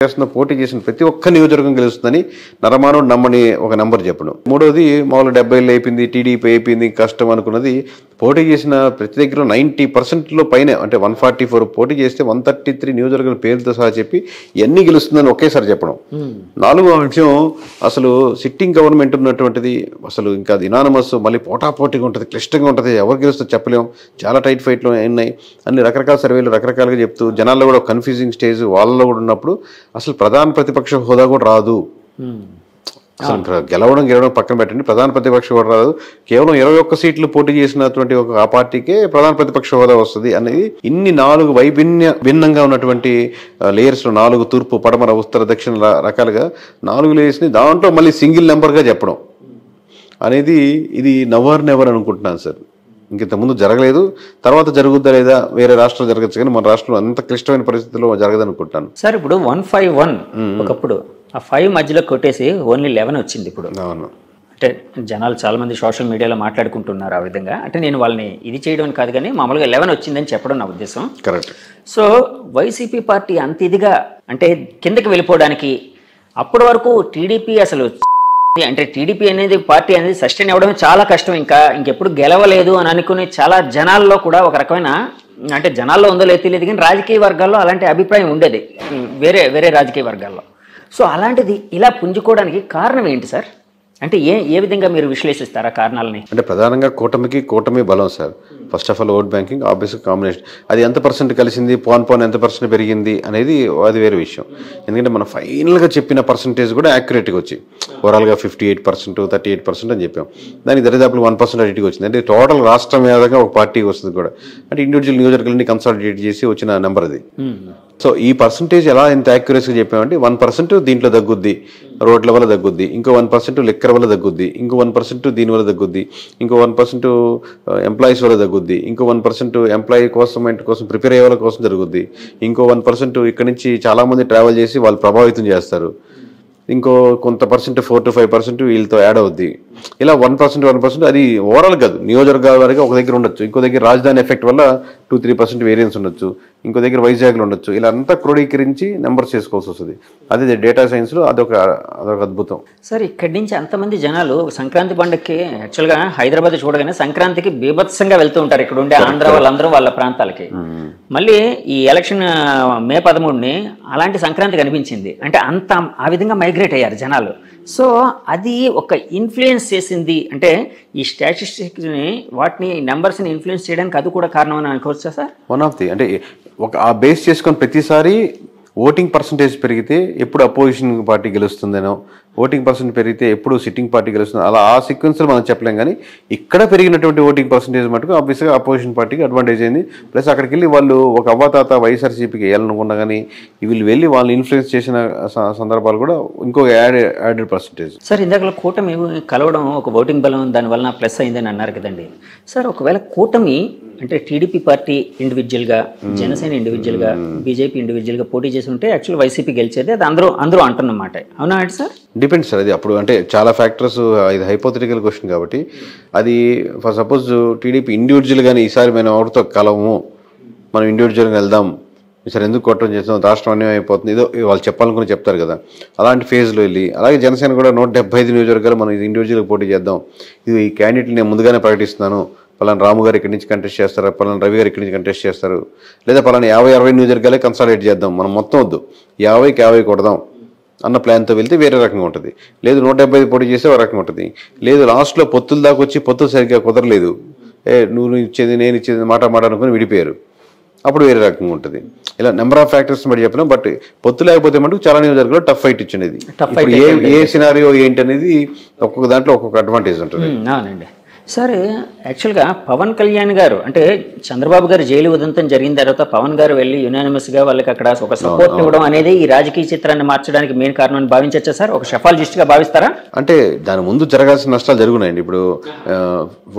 చేస్తున్న పోటీ చేసిన ప్రతి ఒక్క నియోజకవర్గం గెలుస్తుందని నరమానుడు నమ్మని ఒక నెంబర్ చెప్పడం. మూడోది మామూలు 70 అయిపోయింది, టీడీపీ అయిపోయింది, కష్టం అనుకున్నది. పోటీ చేసిన ప్రతి దగ్గర 90% పైన, అంటే 144 పోటీ చేస్తే 133 నియోజకవర్గాల పేరుతో సహా చెప్పి ఎన్ని గెలుస్తుందని ఒకేసారి చెప్పడం. నాలుగో విషయం, అసలు సిట్టింగ్ గవర్నమెంట్ ఉన్నటువంటిది అసలు ఇంకా అది ఇనానమస్, మళ్ళీ పోటాపోటీగా ఉంటుంది, క్లిష్టంగా ఉంటుంది, ఎవరు గెలుస్తుందో చెప్పలేము, చాలా టైట్ ఫైట్లు ఉన్నాయి, అన్ని రకరకాల సర్వేలు రకరకాలుగా చెప్తూ జనాల్లో కూడా కన్ఫ్యూజింగ్ స్టేజ్ వాళ్ళలో కూడా ఉన్నప్పుడు అసలు ప్రధాన ప్రతిపక్ష హోదా కూడా రాదు. అసలు గెలవడం పక్కన పెట్టండి, ప్రధాన ప్రతిపక్ష హోదా రాదు. కేవలం 21 సీట్లు పోటీ చేసినటువంటి ఒక ఆ పార్టీకే ప్రధాన ప్రతిపక్ష హోదా వస్తుంది అనేది. ఇన్ని 4 భిన్నంగా ఉన్నటువంటి లేయర్స్ లో 4 తూర్పు, పడమర, ఉత్తర, దక్షిణ రకాలుగా 4 లేయర్స్ ని దాంట్లో మళ్ళీ సింగిల్ నెంబర్ గా చెప్పడం అనేది ఇది నెవర్ అనుకుంటున్నాను సార్. ఇంతకుముందు జరగలేదు, తర్వాత జరుగుద్దా లేదా వేరే రాష్ట్రాలు జరగచ్చు, కానీ మన రాష్ట్రంలో అంత క్లిష్టమైన పరిస్థితుల్లో జరగదనుకుంటాను సార్. ఇప్పుడు 151 ఒకప్పుడు ఆ 5 మధ్యలో కొట్టేసి ఓన్లీ 11 వచ్చింది ఇప్పుడు. అవును, అంటే జనాలు చాలా మంది సోషల్ మీడియాలో మాట్లాడుకుంటున్నారు ఆ విధంగా. అంటే నేను వాళ్ళని ఇది చేయడం కాదు, కానీ మామూలుగా 11 వచ్చిందని చెప్పడం నా ఉద్దేశం. కరెక్ట్. సో వైసీపీ పార్టీ అంత ఇదిగా అంటే కిందకి వెళ్ళిపోవడానికి అప్పటి వరకు టీడీపీ అసలు అంటే టీడీపీ అనేది పార్టీ అనేది సస్టైన్ అవ్వడం చాలా కష్టం, ఇంకెప్పుడు గెలవలేదు అని అనుకునే చాలా జనాల్లో కూడా ఒక రకమైన, అంటే జనాల్లో ఉందో లేదో తెలియదు కానీ రాజకీయ వర్గాల్లో అలాంటి అభిప్రాయం ఉండేది వేరే రాజకీయ వర్గాల్లో. సో అలాంటిది ఇలా పుంజుకోవడానికి కారణం ఏంటి సార్? అంటే ఏ విధంగా మీరు విశ్లేషిస్తారా కారణాలని? అంటే ప్రధానంగా కూటమి బలం sir. First of all vote banking, ఆబ్వియస్గా కాంబినేషన్, అది ఎంత పర్సెంట్ కలిసింది, పోన్ ఎంత పర్సెంట్ పెరిగింది అనేది అది వేరే విషయం. ఎందుకంటే మనం ఫైనల్గా చెప్పిన పర్సంటేజ్ కూడా యాక్యురేట్గా వచ్చి ఓవరాల్గా 58%, 38% అని చెప్పాం. దానికి దరిదాపులు 1% అడిటికి వచ్చింది. అంటే టోటల్ రాష్ట్రం మీదగా ఒక పార్టీకి వస్తుంది కూడా, అంటే ఇండివిజువల్ నియోజకవర్గాన్ని కన్సాలిడేట్ చేసి వచ్చిన నెంబర్ అది. సో ఈ పర్సంటేజ్ ఎలా ఎంత యాక్యురేట్గా చెప్పామంటే 1% దీంట్లో తగ్గుద్ది, రోడ్ల వల్ల తగ్గుద్ది, ఇంకో 1% లిక్కర్ వల్ల తగ్గుద్ది, ఇంకో 1% దీనివల్ల తగ్గుద్ది, ఇంకో 1% ఎంప్లాయీస్ వల్ల తగ్గుద్ది, ఇంకో 1% ఎంప్లాయీ కోసం ప్రిపేర్ అయ్యే వాళ్ళ కోసం జరుగుద్ది, ఇంకో 1% ఇక్కడ నుంచి చాలామంది ట్రావెల్ చేసి వాళ్ళు ప్రభావితం చేస్తారు, ఇంకో కొంత పర్సెంట్ 4 to 5% వీళ్ళతో యాడ్ అవుద్ది. ఇలా 1% అది ఓవరాల్ కాదు, నియోజకవర్గాల వరకు ఒక దగ్గర ఉండొచ్చు, ఇంకో దగ్గర రాజధాని ఎఫెక్ట్ వల్ల 2-3% వేరియన్స్ ఉండొచ్చు, ఇంకో దగ్గర వైజాగ్లో ఉండొచ్చు. ఇలా అంతా క్రోడీకరించి నెంబర్స్ చేసుకోవాల్సి వస్తుంది. అది డేటా సైన్స్లో అదొక అద్భుతం సార్. ఇక్కడి నుంచి అంతమంది జనాలు సంక్రాంతి పండుగకి యాక్చువల్గా హైదరాబాద్ చూడగానే సంక్రాంతికి బీభత్సంగా వెళ్తూ ఉంటారు ఇక్కడ ఉండే ఆంధ్ర వాళ్ళందరూ వాళ్ళ ప్రాంతాలకి. మళ్ళీ ఈ ఎలక్షన్ మే 13ని అలాంటి సంక్రాంతి కనిపించింది, అంటే అంత ఆ విధంగా మైగ్రేట్ అయ్యారు జనాలు. సో అది ఒక ఇన్ఫ్లుయెన్స్ చేసింది, అంటే ఈ స్టాటిస్టిక్స్ని వాటిని నెంబర్స్ని ఇన్ఫ్లుయెన్స్ చేయడానికి అది కూడా కారణం అని అనుకోవచ్చా సార్? వన్ ఆఫ్ ది, అంటే ఒక ఆ బేస్ చేసుకొని ప్రతిసారి ఓటింగ్ పర్సంటేజ్ పెరిగితే ఎప్పుడు అపోజిషన్ పార్టీ గెలుస్తుందేనో, ఓటింగ్ పర్సెంట్ పెరిగితే ఎప్పుడు సిట్టింగ్ పార్టీ గెలుస్తుంది, అలా ఆ సీక్వెన్స్లో మనం చెప్పలేం. కానీ ఇక్కడ పెరిగినటువంటి ఓటింగ్ పర్సంటేజ్ మటుకు ఆబ్వియస్గా అపోజిషన్ పార్టీకి అడ్వాంటేజ్ అయింది. ప్లస్ అక్కడికి వెళ్ళి వాళ్ళు ఒక అవ్వాతాత వైఎస్ఆర్సీపీకి వేయాలనుకున్నా కానీ వీళ్ళు వెళ్ళి వాళ్ళు ఇన్ఫ్లుయెన్స్ చేసిన సందర్భాలు కూడా ఇంకో యాడెడ్ పర్సంటేజ్. సార్ ఇందాక కూటమి కలవడం ఒక ఓటింగ్ బలం దానివల్ల ప్లస్ అయిందని అన్నారు కదండి సార్. ఒకవేళ కూటమి అంటే టీడీపీ పార్టీ ఇండివిజువల్గా, జనసేన ఇండివిజువల్గా, బీజేపీ ఇండివిజువల్గా పోటీ చేసి ఉంటే యాక్చువల్ వైసీపీ గెలిచేది, అది అందరూ అంటున్నమాట. అవునా అంటే సార్? Depends sir. అది అప్పుడు అంటే చాలా ఫ్యాక్టర్స్, ఇది హైపోథెటికల్ క్వశ్చన్ కాబట్టి అది ఫర్ సపోజ్ టీడీపీ ఇండివిజువల్గానే ఈసారి మనం ఎవరితో కలవము, మనం ఇండివిజువల్గా వెళ్దాం, ఈసారి ఎందుకు కొట్టడం చేస్తాం, రాష్ట్రం అన్యాయం అయిపోతుంది, ఏదో వాళ్ళు చెప్పాలనుకుని చెప్తారు కదా, అలాంటి ఫేజ్లో వెళ్ళి, అలాగే జనసేన కూడా 175 నియోజకవర్గాలు మనం ఇది ఇండివిజువల్గా పోటీ చేద్దాం, ఇది ఈ క్యాండిడేట్ని నేను ముందుగానే ప్రకటిస్తున్నాను, పలానా రాము గారు ఇక్కడి నుంచి కంటెస్ట్ చేస్తారు, పలానా రవి గారు ఇక్కడి నుంచి కంటెస్ట్ చేస్తారు, లేదా పలానా 50-60 నియోజకవర్గాలే కన్సాలిడేట్ చేద్దాం, మనం మొత్తం వద్దు 50కి 50 కొడదాం అన్న ప్లాన్తో వెళ్తే వేరే రకంగా ఉంటుంది. లేదు 175 పోటీ చేస్తే ఒక రకంగా ఉంటుంది. లేదు లాస్ట్లో పొత్తుల దాకా వచ్చి పొత్తులు సరిగ్గా కుదరలేదు, నువ్వు ఇచ్చేది నేను ఇచ్చేది మాట అనుకుని విడిపోయారు, అప్పుడు వేరే రకంగా ఉంటుంది. ఇలా నెంబర్ ఆఫ్ ఫ్యాక్టర్స్ బట్టి చెప్పినా, బట్ పొత్తు లేకపోతే మటుకు చాలా నియోజకవర్గాల్లో టఫ్ ఫైట్ ఇచ్చింది. ఏ సినారియో ఏంటి అనేది ఒక్కొక్క దాంట్లో ఒక్కొక్క అడ్వాంటేజ్ ఉంటుంది. అవునండి సార్. యాక్చువల్గా పవన్ కళ్యాణ్ గారు అంటే చంద్రబాబు గారు జైలు ఉదంతం జరిగిన తర్వాత పవన్ గారు వెళ్ళి యునానిమస్గా వాళ్ళకి అక్కడ ఒక సపోర్ట్ ఇవ్వడం అనేది ఈ రాజకీయ చిత్రాన్ని మార్చడానికి మెయిన్ కారణం అని భావించచ్చా సార్? ఒక షెఫాలజిస్ట్గా భావిస్తారా? అంటే దాని ముందు జరగాల్సిన నష్టాలు జరుగున్నాయండి. ఇప్పుడు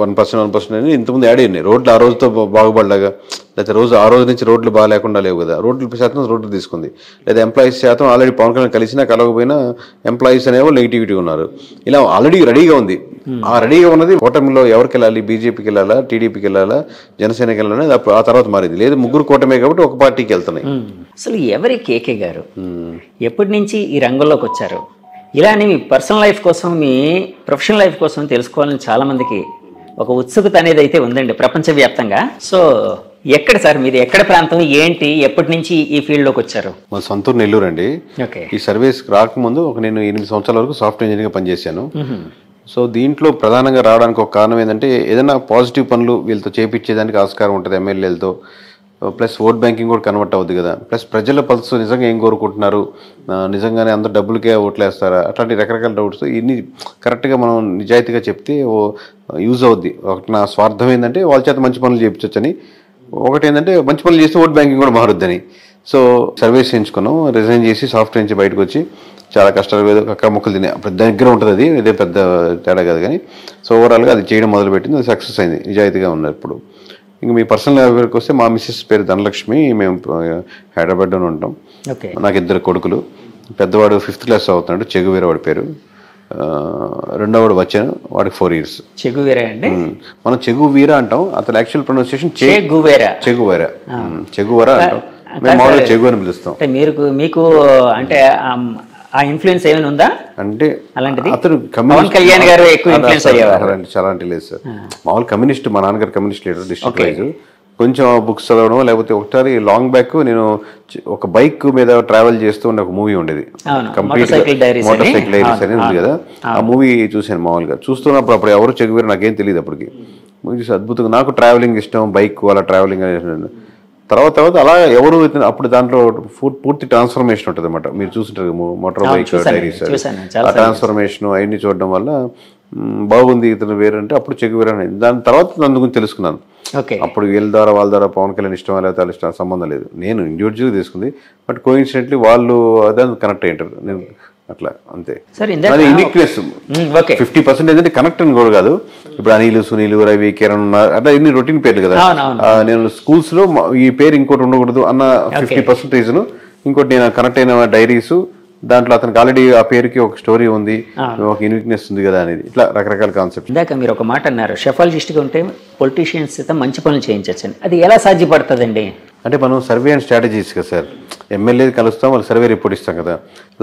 1% అని ఇంతకుముందు యాడ్ అయినాయి. రోడ్లు ఆ రోజుతో బాగుపడలాగా, లేకపోతే ఆ రోజు నుంచి రోడ్లు బాగా లేకుండా లేవు కదా, రోడ్లు శాతం రోడ్లు తీసుకుంది. లేదా ఎంప్లాయీస్ శాతం ఆల్రెడీ పవన్ కళ్యాణ్ కలిసినా కలవకపోయినా ఎంప్లాయీస్ అనేవాళ్ళు నెగిటివిటీ ఉన్నారు. ఇలా ఆల్రెడీ రెడీగా ఉంది. ఆ రెడీగా ఉన్నది కూటమిలో ఎవరికి వెళ్ళాలి, బీజేపీకి వెళ్ళాలా, టీడీపీకి వెళ్ళాలా, జనసేనకి వెళ్ళాలని ఆ తర్వాత మారింది. లేదు ముగ్గురు కూటమే కాబట్టి ఒక పార్టీకి వెళ్తున్నాయి. అసలు ఎవరి కేకే గారు ఎప్పటి నుంచి ఈ రంగంలోకి వచ్చారు? ఇలానే మీ పర్సనల్ లైఫ్ కోసం, మీ ప్రొఫెషనల్ లైఫ్ కోసం తెలుసుకోవాలని చాలా మందికి ఒక ఉత్సుకత అనేది అయితే ఉందండి ప్రపంచవ్యాప్తంగా. సో ఎక్కడ సార్ మీది, ఎక్కడ ప్రాంతం, ఏంటి, ఎప్పటి నుంచి ఈ ఫీల్డ్ లోకి వచ్చారు? మా సొంతూరు నెల్లూరు అండి. ఈ సర్వీస్ రాకముందు నేను 8 సంవత్సరాల వరకు సాఫ్ట్వేర్ ఇంజనీర్గా పనిచేశాను. సో దీంట్లో ప్రధానంగా రావడానికి ఒక కారణం ఏంటంటే ఏదైనా పాజిటివ్ పనులు వీళ్ళతో చేపించేదానికి ఆస్కారం ఉంటుంది ఎమ్మెల్యేలతో. ప్లస్ ఓట్ బ్యాంకింగ్ కూడా కన్వర్ట్ అవుద్ది కదా. ప్లస్ ప్రజల పల్స్ నిజంగా ఏం కోరుకుంటున్నారు, నిజంగానే అందరు డబ్బులకే ఓట్లేస్తారా, అట్లాంటి రకరకాల డౌట్స్ ఇన్ని కరెక్ట్గా మనం నిజాయితీగా చెప్తే యూజ్ అవుద్ది. ఒకటి నా స్వార్థం ఏంటంటే వాళ్ళ చేత మంచి పనులు చేయించొచ్చని, ఒకటి ఏంటంటే మంచి పనులు చేస్తే ఓట్ బ్యాంకింగ్ కూడా మారుద్దని. సో సర్వీస్ చేయించుకున్నాం, రిజైన్ చేసి సాఫ్ట్వేర్ నుంచి బయటకు వచ్చి చాలా కష్టాలు అక్క మొక్కలు తినే దగ్గర ఉంటుంది. అది ఇదే పెద్ద తేడా కాదు కానీ సో ఓవరాల్గా అది చేయడం మొదలుపెట్టింది, అది సక్సెస్ అయింది, నిజాయితీగా ఉన్నారు. ఇప్పుడు ఇంకా మీ పర్సనల్ ఎవరికి వస్తే మా మిస్సెస్ పేరు ధనలక్ష్మి, మేము హైదరాబాద్లోనే ఉంటాం. నాకు 2 కొడుకులు. పెద్దవాడు 5th క్లాస్ అవుతున్నాడు, చెగువీర వాడి పేరు. రెండోవాడు వచ్చాను, వాడికి 4 years. చెగువీర అండి, మనం చెగువీర అంటాం, అతను యాక్చువల్ ప్రొనౌన్సియేషన్ చెగువర అంటాం. మేము మామూలుగా చెగు అని పిలుస్తాం. మీకు అంటే ఆ ఇన్ఫ్లుయెన్స్ ఏమైనా ఉందా అంటే అలాంటిది? అతను పవన్ కళ్యాణ్ గారు ఎక్కువ ఇన్ఫ్లుయెన్స్ అయ్యేవారు. చాలా అంటే లేదు సార్, మామూలు కమ్యూనిస్ట్. మా నాన్నగారు కమ్యూనిస్ట్ లీడర్, డిస్ట్రిక్ట్ వైజ్. కొంచెం బుక్స్ చదవడం, లేకపోతే ఒకసారి లాంగ్ బ్యాక్ నేను ఒక బైక్ మీద ట్రావెల్ చేస్తూ ఉండే ఒక మూవీ ఉండేది, కంప్లీట్ మోటార్ సైకిల్ డైరీస్ అని ఉంది కదా. ఆ మూవీ చూశాను మామూలుగా. చూస్తున్నప్పుడు అప్పుడు ఎవరు చెగువేరు నాకేం తెలియదు అప్పటికి. మూవీ చూసి అద్భుతంగా, నాకు ట్రావెలింగ్ ఇష్టం, బైక్ అలా ట్రావెలింగ్ తర్వాత అలా ఎవరు అప్పుడు దాంట్లో పూర్తి ట్రాన్స్ఫర్మేషన్ ఉంటుంది అనమాట. మీరు చూస్తుంటారు మోటార్ బైక్ డైరీస్, ఆ ట్రాన్స్ఫర్మేషన్ అవన్నీ చూడడం వల్ల బాగుంది ఇతను వేరంటే అప్పుడు చెగువేరు అనేది. దాని తర్వాత దాని గురించి తెలుసుకున్నాను. అప్పుడు వీళ్ళ ద్వారా వాళ్ళ ద్వారా పవన్ కళ్యాణ్ ఇష్టం లేకపోతే వాళ్ళ ఇష్టం సంబంధం లేదు, నేను ఇండివిజువల్గా తీసుకుంది. బట్ కోఇన్సిడెంట్లీ వాళ్ళు అదే కనెక్ట్ అయ్యారు, నేను అట్లా అంతే. యూనిక్నెస్ 50% ఏంటంటే కనెక్ట్ అని కూడా కాదు. ఇప్పుడు అనిల్, సునీల్, రవి, కిరణ్ అట్లా ఇన్ని రొటీన్ పేర్లు కదా. నేను స్కూల్స్ లో ఈ పేరు ఇంకోటి ఉండకూడదు అన్న 50% రీజన్. ఇంకోటి నేను కనెక్ట్ అయిన డైరీస్, దాంట్లో అతనికి ఆల్రెడీ ఆ పేరుకి ఒక స్టోరీ ఉంది, ఒక యూనిక్నెస్ ఉంది కదా అనేది. ఇట్లా రకరకాల కాన్సెప్ట్. ఇందాక మీరు ఒక మాట అన్నారు, షెఫాలజిస్ట్గా ఉంటే పొలిటీషియన్స్ అయితే మంచి పనులు చేయించవచ్చు. అది ఎలా సాధ్యపడుతుందండి? అంటే మనం సర్వే అండ్ స్ట్రాటజీస్ కదా సార్, ఎమ్మెల్యే కలుస్తాం, వాళ్ళు సర్వే రిపోర్ట్ ఇస్తాం కదా.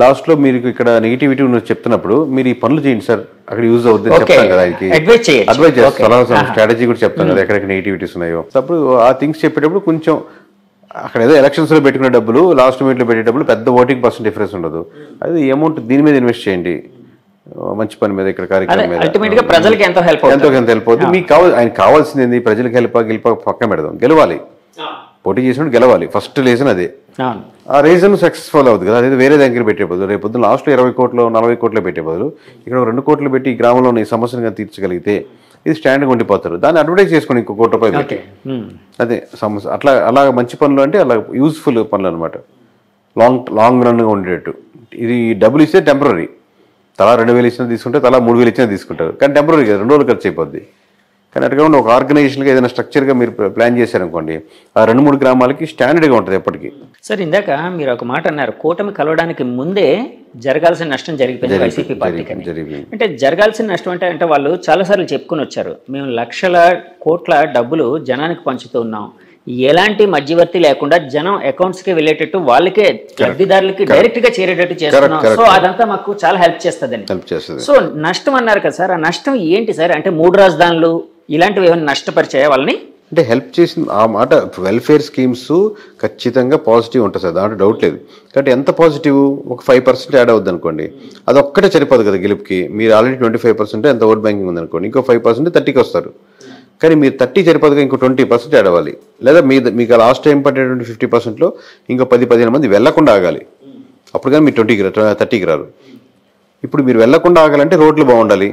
లాస్ట్లో మీరు ఇక్కడ నెగిటివిటీ ఉన్నది చెప్తున్నప్పుడు మీరు ఈ పనులు చేయండి సార్, అక్కడ యూజ్ అవుతుంది చెప్తాం కదా. అడ్వైజ్ చేస్తాం, స్ట్రాటజీ కూడా చెప్తాం కదా ఎక్కడెక్కడ నెగిటివిటీస్ ఉన్నాయో. అప్పుడు ఆ థింగ్స్ చెప్పేటప్పుడు కొంచెం అక్కడ ఏదో ఎలక్షన్స్లో పెట్టుకునే డబ్బులు లాస్ట్ మినిట్లో పెట్టే డబ్బులు పెద్ద ఓటింగ్ % డిఫరెన్స్ ఉండదు. అది అమౌంట్ దీని మీద ఇన్వెస్ట్ చేయండి, మంచి పని మీద, ఇక్కడ కార్యక్రమం మీద ప్రజలకు ఎంతో హెల్ప్ అవుతుంది. మీకు ఆయన కావాల్సింది ఏంది? ప్రజలకు గెలిప పక్కన పెడదాం, గెలవాలి, పోటీ చేసినప్పుడు గెలవాలి. ఫస్ట్ రీజన్ అదే. ఆ రీజన్ సక్సెస్ఫుల్ అవుతుంది కదా. అదే వేరే దగ్గర పెట్టే బదులు, రేపు పొద్దున్న లాస్ట్లో 20 కోట్లు 40 కోట్లు పెట్టే బదులు ఇక్కడ 2 కోట్లు పెట్టి ఈ గ్రామంలో ఈ సమస్యను తీర్చగలిగితే ఇది స్టాండ్గా ఉండిపోతారు. దాన్ని అడ్వర్టైజ్ చేసుకుని ఇంకో ₹1 కోటి పెట్టి అదే సమస్య. అలా మంచి పనులు అంటే అలా యూస్ఫుల్ పనులు అనమాట, లాంగ్ రన్గా ఉండేటట్టు. ఇది డబ్బులు ఇస్తే టెంపరీ, తలా 2,000 ఇచ్చినా తీసుకుంటే, తలా 3,000 ఇచ్చినా తీసుకుంటారు. కానీ టెంపరీ కదా, 2 రోజులు ఖర్చు అయిపోద్ది. కానీ అటుగా ఒక ఆర్గనైజేషన్గా ఏదైనా స్ట్రక్చర్గా మీరు ప్లాన్ చేశారనుకోండి, ఆ 2-3 గ్రామాలకి స్టాండర్డ్గా ఉంటుంది ఎప్పటికీ. సార్ ఇందాక మీరు ఒక మాట అన్నారు, కూటమి కలవడానికి ముందే జరగాల్సిన నష్టం జరిగిపోయింది వైసీపీ పార్టీకి. అంటే జరగాల్సిన నష్టం అంటే వాళ్ళు చాలాసార్లు చెప్పుకొని వచ్చారు, మేము లక్షల కోట్ల డబ్బులు జనానికి పంచుతూ ఉన్నాం, ఎలాంటి మధ్యవర్తి లేకుండా జనం అకౌంట్స్కి వెళ్ళేటట్టు, వాళ్ళకే లబ్ధిదారులకి డైరెక్ట్గా చేరేటట్టు చేస్తున్నాం. సో అదంతా మాకు చాలా హెల్ప్ చేస్తుందండి. సో నష్టం అన్నారు కదా సార్, ఆ నష్టం ఏంటి సార్? అంటే 3 రాజధానులు ఇలాంటివి ఏమైనా నష్టపరిచాయా వాళ్ళని? అంటే హెల్ప్ చేసిన ఆ మాట, వెల్ఫేర్ స్కీమ్స్ ఖచ్చితంగా పాజిటివ్ ఉంటుంది సార్, దాంట్లో డౌట్ లేదు. కాబట్టి ఎంత పాజిటివ్, ఒక 5% యాడ్ అవుద్ది అనుకోండి, అదొక్కటే సరిపోదు కదా గెలుపుకి. మీరు ఆల్రెడీ 25% ఎంత ఓట్ బ్యాంకింగ్ ఉందనుకోండి, ఇంకో 5% 30కి వస్తారు. కానీ మీరు 30 సరిపోదుగా, ఇంకో 20% యాడ్ అవ్వాలి. లేదా మీకు లాస్ట్ టైం పడేటువంటి 50%లో ఇంకో 10-15 మంది వెళ్లకుండా ఆగాలి. అప్పుడు కానీ మీరు 30కి రారు. ఇప్పుడు మీరు వెళ్లకుండా ఆగాలంటే రోడ్లు బాగుండాలి.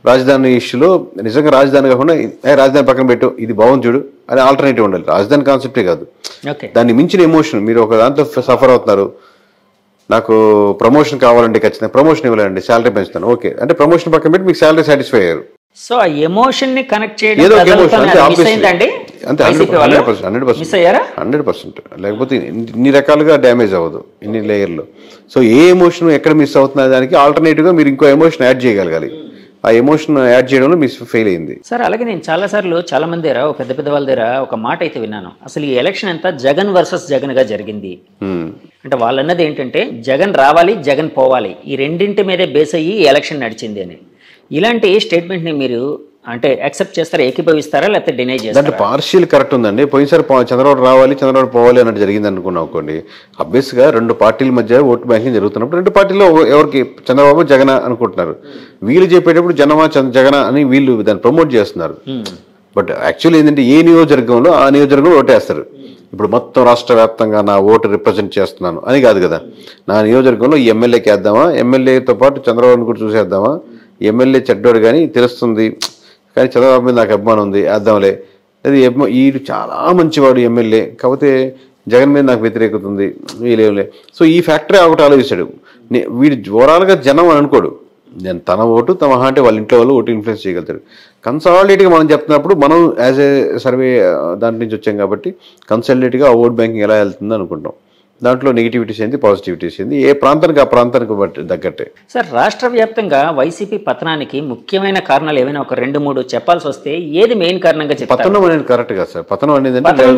రాజధాని ఇష్యూలో నిజంగా రాజధాని కాకుండా రాజధాని పక్కన పెట్టు, ఇది బాగుంది చూడు అని ఆల్టర్నేటివ్ ఉండాలి. రాజధాని కాన్సెప్టే కాదు, దాన్ని మించిన ఎమోషన్. మీరు ఒక దాంట్లో సఫర్ అవుతున్నారు, నాకు ప్రమోషన్ కావాలండి, ఖచ్చితంగా ప్రమోషన్ ఇవ్వాలండి, శాలరీ పెంచుతాను, ఓకే అంటే ప్రమోషన్ పక్కన పెట్టి మీకు శాలరీ సాటిస్ఫై అయ్యారు. సో ఆ ఎమోషన్ ని కనెక్ట్ చేయడం ఏదో ఒక ప్రజలతో ఎమోషన్ అంటే మిస్ అయిందండి అంతే, వైసీపీ వాళ్ళు? 100%. లేకపోతే ఇన్ని రకాలుగా డ్యామేజ్ అవ్వదు ఇన్ని లేయర్లో. సో ఏ ఎమోషన్ ఎక్కడ మిస్ అవుతున్న దానికి ఆల్టర్నేటివ్ గా మీరు ఇంకో ఎమోషన్ యాడ్ చేయగలగాలి. ఆ ఎమోషన్ యాడ్ చేయడంలో మిస్ ఫెయిల్ అయింది సార్. అలాగే నేను చాలాసార్లు చాలా మంది దగ్గర పెద్ద పెద్ద వాళ్ళ దగ్గర ఒక మాట అయితే విన్నాను, అసలు ఈ ఎలక్షన్ అంతా జగన్ వర్సెస్ జగన్ గా జరిగింది. అంటే వాళ్ళు అన్నది ఏంటంటే జగన్ రావాలి, జగన్ పోవాలి, ఈ రెండింటి మీదే బేస్ అయ్యి ఈ ఎలక్షన్ నడిచింది అని. ఇలాంటి స్టేట్మెంట్ ని మీరు అంటే యాక్సెప్ట్ చేస్తారా, ఏకీభవిస్తారా, లేకపోతే డినై చేస్తారా? అంటే పార్షియల్ కరెక్ట్ ఉందండి. పోయినసారి చంద్రబాబు రావాలి, చంద్రబాబు పోవాలి అన్నట్టు జరిగింది అనుకున్నాం అనుకోండి. అబ్వియస్ గా రెండు పార్టీల మధ్య ఓటు బ్యాంకింగ్ జరుగుతున్నప్పుడు రెండు పార్టీలో ఎవరికి చంద్రబాబు జగన్ అనుకుంటున్నారు. వీళ్ళు చెప్పేటప్పుడు జనమా జగన అని వీళ్ళు దాన్ని ప్రమోట్ చేస్తున్నారు. బట్ యాక్చువల్లీ ఏంటంటే ఏ నియోజకవర్గంలో ఆ నియోజకవర్గంలో ఓటేస్తారు. ఇప్పుడు మొత్తం రాష్ట్ర వ్యాప్తంగా నా ఓటు రిప్రజెంట్ చేస్తున్నాను అని కాదు కదా. నా నియోజకవర్గంలో ఈ ఎమ్మెల్యేకి వేద్దామా, ఎమ్మెల్యేతో పాటు చంద్రబాబుని కూడా చూసేద్దామా, ఎమ్మెల్యే చెడ్డోడు కానీ తెలుస్తుంది కానీ చంద్రబాబు మీద నాకు అభిమానం ఉంది వేద్దాంలే, అది వీడు చాలా మంచివాడు ఎమ్మెల్యే కాకపోతే జగన్ మీద నాకు వ్యతిరేకత ఉంది వీళ్ళేంలే. సో ఈ ఫ్యాక్టరీ ఒకటి ఆలోచిస్తాడు. వీడు ఓవరాల్గా జనం అని అనుకోడు, నేను తన ఓటు తమ అంటే వాళ్ళ ఇంట్లో వాళ్ళు ఓటు ఇన్ఫ్లుయెన్స్ చేయగలుగుతాడు. కన్సాలిడేట్గా మనం చెప్తున్నప్పుడు మనం యాజ్ ఏ సర్వే దాంట్ నుంచి వచ్చాం కాబట్టి కన్సాలిడేట్గా ఆ ఓట్ బ్యాంకింగ్ ఎలా వెళ్తుంది అనుకుంటాం. దాంట్లో నెగిటివిటీస్ ఏంది, పాజిటివిటీస్ ఏంది, ఏ ప్రాంతానికి ఆ ప్రాంతానికి తగ్గట్టే. సార్ రాష్ట్ర వ్యాప్తంగా వైసీపీ పతనానికి ముఖ్యమైన కారణాలు ఏమైనా ఒక 2-3 చెప్పాల్సి వస్తే ఏది మెయిన్ కారణంగా చెప్తారు? పతనం అనేది కరెక్ట్ కదా సార్. పతనం అనేది పతనం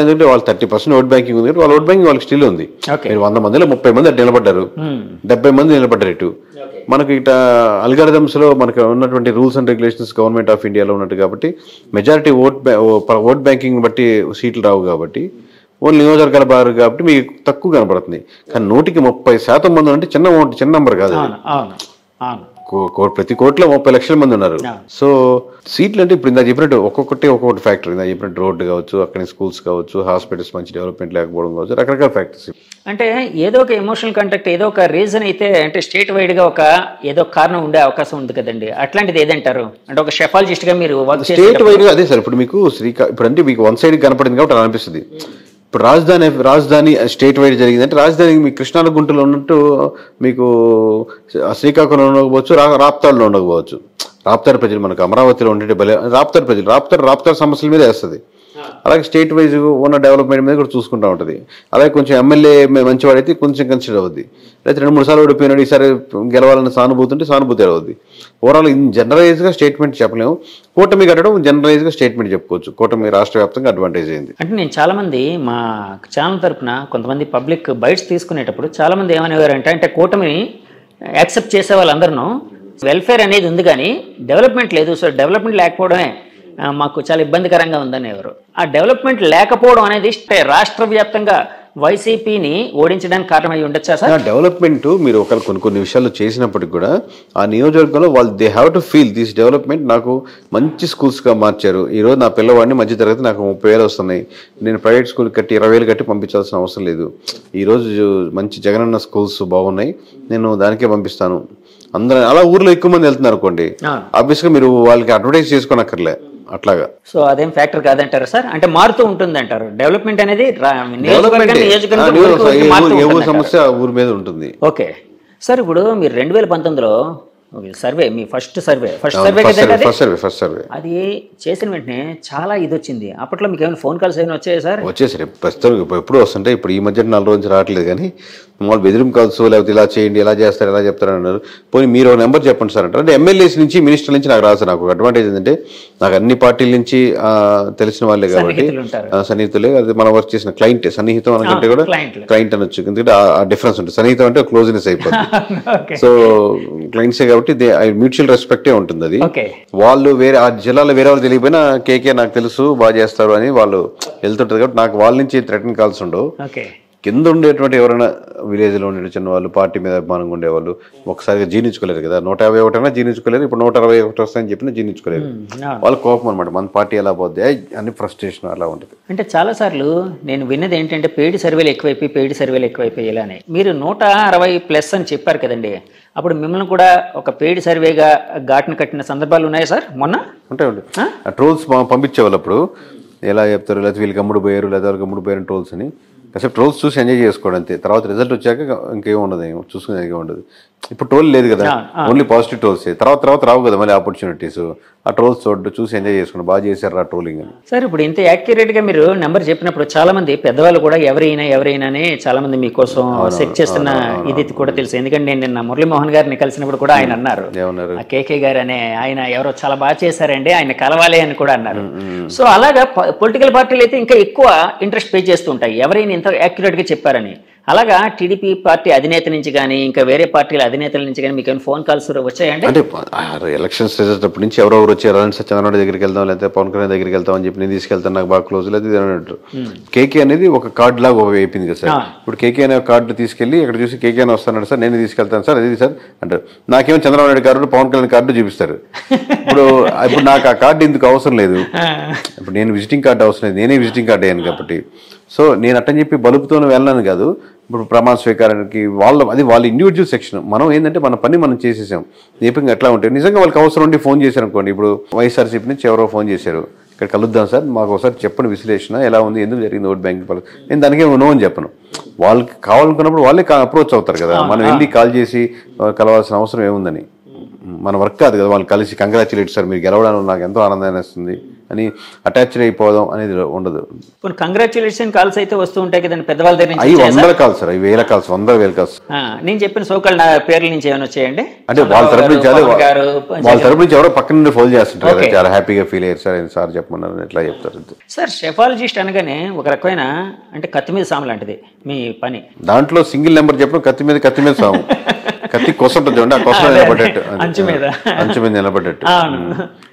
ఎందుకంటే వాళ్ళు 30% ఓట్ బ్యాంకింగ్ ఉంది, వాళ్ళ ఓట్ బ్యాంకింగ్ వాళ్ళకి స్టిల్ ఉంది. 100 మందిలో 30 మంది నిలబడ్డారు, 70 మంది నిలబడ్డారు. ఇటు మనకి ఇట అల్గారిథమ్స్ లో మనకు ఉన్నటువంటి rules and regulations government of ఇండియాలో ఉన్నట్టు కాబట్టి మెజారిటీ ఓట్ బ్యాంకింగ్ బట్టి సీట్లు రావు కాబట్టి ఓన్లీ నియోజకవర్గాల బారు కాబట్టి మీకు తక్కువ కనపడుతుంది. కానీ 130% మంది అంటే చిన్న నంబర్ కాదు. ప్రతి కోట్లో 30 లక్షల మంది ఉన్నారు. సో సీట్లు అంటే ఇప్పుడు ఇందా చెప్పినట్టు ఒక్కొక్కటి ఫ్యాక్టర్. ఇందా చెప్పినట్టు రోడ్డు కావచ్చు, అక్కడ స్కూల్స్ కావచ్చు, హాస్పిటల్స్ మంచి డెవలప్మెంట్ లేకపోవడం కావచ్చు, రకరకాల ఫ్యాక్టర్స్. అంటే ఏదో ఒక ఎమోషనల్ కాంటాక్ట్, ఏదో ఒక రీజన్ అయితే అంటే స్టేట్ వైడ్ గా ఏదో కారణం ఉండే అవకాశం ఉంది కదండి. అట్లాంటిది ఏదంటారు? అంటే ఒక షెఫాలజిస్ట్ గా మీరు స్టేట్ వైడ్ గా అదే సార్. ఇప్పుడు మీకు ఇప్పుడు అంటే మీకు వన్ సైడ్ కనపడింది కాబట్టి అలా అనిపిస్తుంది. ఇప్పుడు రాజధాని స్టేట్ వైడ్ జరిగింది అంటే రాజధాని మీకు కృష్ణా గుంటలో ఉన్నట్టు మీకు శ్రీకాకుళంలో ఉండకపోవచ్చు, రాప్తాడులో ఉండకపోవచ్చు. రాప్తాడు ప్రజలు మనకు అమరావతిలో ఉండే రాప్తాడు ప్రజలు రాప్తాడు సమస్యల మీద వేస్తుంది. అలాగే స్టేట్ వైజ్ ఉన్న డెవలప్మెంట్ మీద కూడా చూసుకుంటూ ఉంటుంది. అలాగే కొంచెం ఎమ్మెల్యే మంచివాడైతే కొంచెం కన్సిడర్ అవుద్ది. అయితే 2-3 సార్లు ఓడిపోయినాడు, ఈసారి గెలవాలన్న సానుభూతి అవుద్ది. ఓవరాల్ జనరలైజ్గా స్టేట్మెంట్ చెప్పలేము. కూటమి కట్టడం జనరలైజ్గా స్టేట్మెంట్ చెప్పుకోవచ్చు. కూటమి రాష్ట్ర వ్యాప్తంగా అడ్వాంటేజ్ అయింది. అంటే నేను చాలా మంది మా ఛానల్ తరఫున కొంతమంది పబ్లిక్ బైట్స్ తీసుకునేటప్పుడు చాలా మంది ఏమనేవారంటే, అంటే కూటమిని యాక్సెప్ట్ చేసే వాళ్ళందరూ వెల్ఫేర్ అనేది ఉంది కానీ డెవలప్మెంట్ లేదు, సో డెవలప్మెంట్ లేకపోవడమే మాకు చాలా ఇబ్బందికరంగా ఉందని ఎవరు. ఆ డెవలప్మెంట్ లేకపోవడం అనేది రాష్ట్ర వ్యాప్తంగా వైసీపీని ఓడించడానికి కారణమై ఉండొచ్చా సార్? డెవలప్మెంట్ మీరు కొన్ని విషయాలు చేసినప్పటికి కూడా ఆ నియోజకవర్గంలో వాళ్ళు they have to feel this development. నాకు మంచి స్కూల్స్గా మార్చారు. ఈరోజు నా పిల్లవాడిని మధ్య తరగతి నాకు 30,000 వస్తున్నాయి, నేను ప్రైవేట్ స్కూల్ కట్టి 20,000 కట్టి పంపించాల్సిన అవసరం లేదు. ఈరోజు మంచి జగనన్న స్కూల్స్ బాగున్నాయి, నేను దానికే పంపిస్తాను. అందరూ అలా ఊర్లో ఎక్కువ మంది వెళ్తున్నారు అనుకోండి, ఆబ్వియస్గా మీరు వాళ్ళకి అడ్వర్టైజ్ చేసుకోనక్కర్లే అట్లాగా. సో అదేం ఫ్యాక్టర్ కాదంటారు సార్? అంటే మారుతూ ఉంటుంది అంటారు డెవలప్మెంట్ అనేది, సమస్య ఊరి మీద ఉంటుంది. ఓకే సార్, ఇప్పుడు మీరు 2019లో సర్వే, మీ ఫస్ట్ సర్వే అది చేసిన వెంటనే చాలా ఇది వచ్చింది. అప్పట్లో మీకు ఏమైనా ఫోన్ కాల్స్ ఏమైనా వచ్చాయి సార్? వచ్చేసరి ప్రస్తుతం ఎప్పుడు వస్తుంటాయి. ఇప్పుడు ఈ మధ్య 4 రోజులు రావట్లేదు కానీ మామూలు బెదిరింపు కాల్స్, లేకపోతే ఇలా చేయండి, ఇలా చేస్తారు, ఎలా చెప్తారు అన్నారు. పోనీ మీరు ఒక నెంబర్ చెప్పండి సార్ అంటారు. అంటే ఎమ్మెల్యేస్ నుంచి, మినిస్టర్ నుంచి నాకు రాదు. నాకు అడ్వాంటేజ్ ఏంటంటే నాకు అన్ని పార్టీల నుంచి తెలిసిన వాళ్ళే కాబట్టి సన్నిహితులే. అది మనం వర్క్ చేసిన క్లయింట్. సన్నిహితం అనుకుంటే కూడా క్లయింట్ అనొచ్చు, ఎందుకంటే ఆ డిఫరెన్స్ ఉంటుంది. సన్నిహితం అంటే క్లోజ్నెస్ అయిపోతుంది. సో క్లయింట్సే కాబట్టి మ్యూచువల్ రెస్పెక్టే ఉంటుంది. అది వాళ్ళు వేరే ఆ జిల్లాలో వేరే వాళ్ళు తెలియకపోయినా కేకే నాకు తెలుసు బాగా చేస్తారు అని వాళ్ళు వెళ్తుంటారు కాబట్టి నాకు వాళ్ళ నుంచి థ్రెటన్ కాల్స్ ఉండవు. కింద ఉండేటువంటి ఎవరైనా విలేజ్లో ఉండే చిన్న వాళ్ళు, పార్టీ మీద అభిమానంగా ఉండేవాళ్ళు ఒకసారిగా జీర్ణించుకోలేరు కదా. 151 అయినా జీర్ణించుకోలేరు, ఇప్పుడు 161 వస్తాయని చెప్పినా జీర్ణించుకోలేరు. వాళ్ళ కోపం అనమాట, మన పార్టీ ఎలా పోద్ది అని ఫ్రస్ట్రేషన్ అలా ఉంటుంది. అంటే చాలా సార్లు నేను విన్నది ఏంటంటే పెయిడ్ సర్వేలు ఎక్కువైపోయి ఇలానే మీరు 160+ అని చెప్పారు కదండి. అప్పుడు మిమ్మల్ని కూడా ఒక పెయిడ్ సర్వేగా ఘాటును కట్టిన సందర్భాలు ఉన్నాయా సార్? మొన్న ఉంటాయండి. ట్రోల్స్ పంపించేవాళ్ళు అప్పుడు ఎలా చెప్తారు, లేకపోతే వీళ్ళకి అమ్ముడు పోయారు, లేదా వాళ్ళకి అమ్ముడు పోయారు ట్రోల్స్ అని. కాసేపు ట్రోల్స్ చూసి ఎంజాయ్ చేసుకోవడం అంతే. తర్వాత రిజల్ట్ వచ్చాక ఇంకేం ఉండదు, ఏమో చూసుకునే ఏం ఉండదు. ఇప్పుడు ట్రోల్ లేదు కదా, ఓన్లీ పాజిటివ్ ట్రోల్స్. తర్వాత రావు కదా మళ్ళీ ఆపర్చునిటీస్. ఆ ట్రోల్స్ చూసి ఎంజాయ్ చేసుకోండి, బాగా చేశారు ఆ ట్రోలింగ్ అని. సార్ ఇప్పుడు ఇంత యాక్యురేట్ గా మీరు నెంబర్ చెప్పినప్పుడు చాలా మంది పెద్దవాళ్ళు కూడా ఎవరైనానే చాలా మంది మీకోసం సెట్ చేస్తున్న ఇది కూడా తెలుసు. ఎందుకంటే నేను నిన్న మురళీమోహన్ గారిని కలిసినప్పుడు కూడా ఆయన అన్నారు, ఆ కేకే గారు అనే ఆయన ఎవరో చాలా బాగా చేశారండి, ఆయన కలవాలి అని కూడా అన్నారు. సో అలాగా పొలిటికల్ పార్టీలు అయితే ఇంకా ఎక్కువ ఇంట్రెస్ట్ పే చేస్తుంటాయి ఎవరైనా ఇంత యాక్యురేట్ గా చెప్పారని. అలాగా టీడీపీ పార్టీ అధినేత నుంచి కానీ ఇంకా వేరే పార్టీల అధినేతల నుంచి కానీ మీకు ఫోన్ కాల్స్ వచ్చాయండి? అంటే ఎలక్షన్స్ చేసేటప్పటి నుంచి ఎవరెవరు వచ్చారు అంటే చంద్రబాబు దగ్గరికి వెళ్తాం, లేకపోతే పవన్ కళ్యాణ్ దగ్గరికి వెళ్తాం అని చెప్పి నేను తీసుకెళ్తాను, నాకు బాగా క్లోజ్ లేదు అన్నట్టు. కేకే అనేది ఒక కార్డు లాగా అయిపోయింది కదా సార్. ఇప్పుడు కేకే అనే కార్డు తీసుకెళ్లి ఇక్కడ చూసి కేకే అని వస్తాను సార్, నేను తీసుకెళ్తాను సార్, అది సార్ అంటారు. నాకేమో చంద్రబాబు నాయుడు కార్డు, పవన్ కళ్యాణ్ కార్డు చూపిస్తారు. ఇప్పుడు నాకు ఆ కార్డు ఎందుకు అవసరం లేదు, ఇప్పుడు నేను విజిటింగ్ కార్డు అవసరం లేదు, నేనే విజిటింగ్ కార్డు అయ్యాను కాబట్టి. సో నేను అట్టని చెప్పి బలుపుతోనే వెళ్ళాను కాదు. ఇప్పుడు ప్రమాణ స్వీకారానికి వాళ్ళ ఇండివిజువల్ సెక్షన్. మనం ఏంటంటే మన పని మనం చేసేసాం. దీపంగా ఎట్లా ఉంటాయి నిజంగా వాళ్ళకి అవసరం ఉండి ఫోన్ చేశారు అనుకోండి. ఇప్పుడు వైఎస్ఆర్సీపీ నుంచి ఎవరో ఫోన్ చేశారు, ఇక్కడ కలుద్దాం సార్, మాకు ఒకసారి చెప్పండి విశ్లేషణ ఎలా ఉంది, ఎందుకు జరిగింది ఓట్ బ్యాంక్. నేను దానికే నో అని చెప్పను. వాళ్ళకి కావాలనుకున్నప్పుడు వాళ్ళే అప్రోచ్ అవుతారు కదా, మనం వెళ్ళి కాల్ చేసి కలవాల్సిన అవసరం ఏముందని. మన వర్క్ కాదు కదా వాళ్ళు కలిసి కంగ్రాచులేట్ సార్ మీరు గెలవడానికి నాకు ఎంతో ఆనందాన్ని వస్తుంది అని అటాచ్డ్ అయిపోదాం అనేది ఉండదు. కంగ్రాచులేషన్ కాల్స్ అయితే వస్తూ ఉంటాయి కదండి పెద్దవాళ్ళ దగ్గర నుంచి. అవి 100 కాల్స్ సార్, అవి 1000 కాల్స్, 100,000 కాల్స్. నేను చెప్పిన సోకాల్ నా పేర్ల నుంచి ఏమైనా వచ్చాయండి అంటే వాళ్ళ తరపు నుంచి ఎవరో పక్కన నుండి ఫోన్ చేస్తుంటారు కదా, చాలా హ్యాపీగా ఫీల్ అయ్యారు సార్, సార్ చెప్పమన్నారు ఎట్లా చెప్తారు సార్. షెఫాలజిస్ట్ అనగానే ఒక రకమైన అంటే కత్తి మీద సాము లాంటిది మీ పని. దాంట్లో సింగిల్ నెంబర్ చెప్పడం కత్తి మీద సాము. కత్తి కొస ఉంటుంది, ఆ కొస నిలబడ్డట్టు, అంచు మీద నిలబడ్డట్టు.